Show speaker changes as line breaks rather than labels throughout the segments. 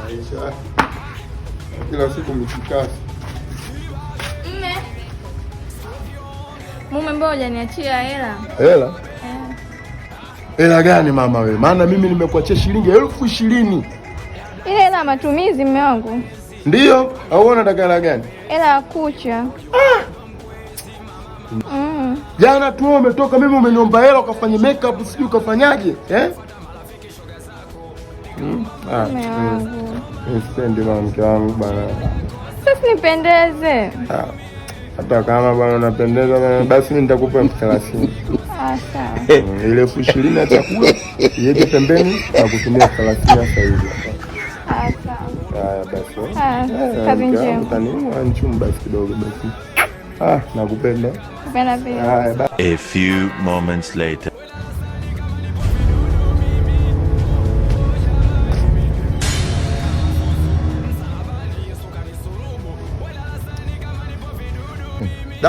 Maisha kila siku mchikasi.
Mume mbona hujaniachia hela?
Hela? Hela gani mama wewe? Maana mimi nimekuachia shilingi 20,000.
Ile hela matumizi mume wangu.
Ndio? Au unataka hela gani?
Hela ya kucha.
Jana tu umetoka, mimi umeniomba hela ukafanya makeup, sijui ukafanyaje?
Mume wangu.
Sipendi mke wangu bana.
Sasa nipendeze.
Hata kama bwana unapendeza bwana, basi mimi nitakupa 30,000.
Sawa.
Ile 20,000 ya chakula iweke pembeni na kutumia 30 sasa hivi.
Sawa.
Haya basi.
Kazi njema.
Utaniua nchumba basi kidogo basi. Nakupenda.
Kupenda pia.
Haya basi.
A few moments later.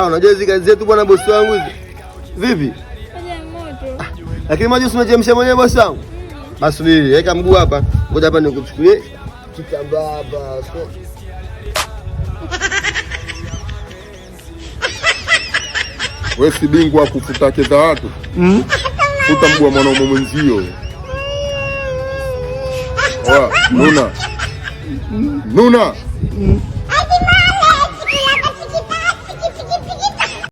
Unajua hizi kazi zetu bwana bosi wangu hizi. Vipi?
Haja moto.
Lakini maji usimechemsha mwenyewe bosi wangu. Basi subiri, weka mguu hapa. Ngoja hapa nikuchukulie kitambaa hapa.
Wewe si bingwa kufuta keza watu. Futa mguu wa mwanaume mwenzio. Nuna.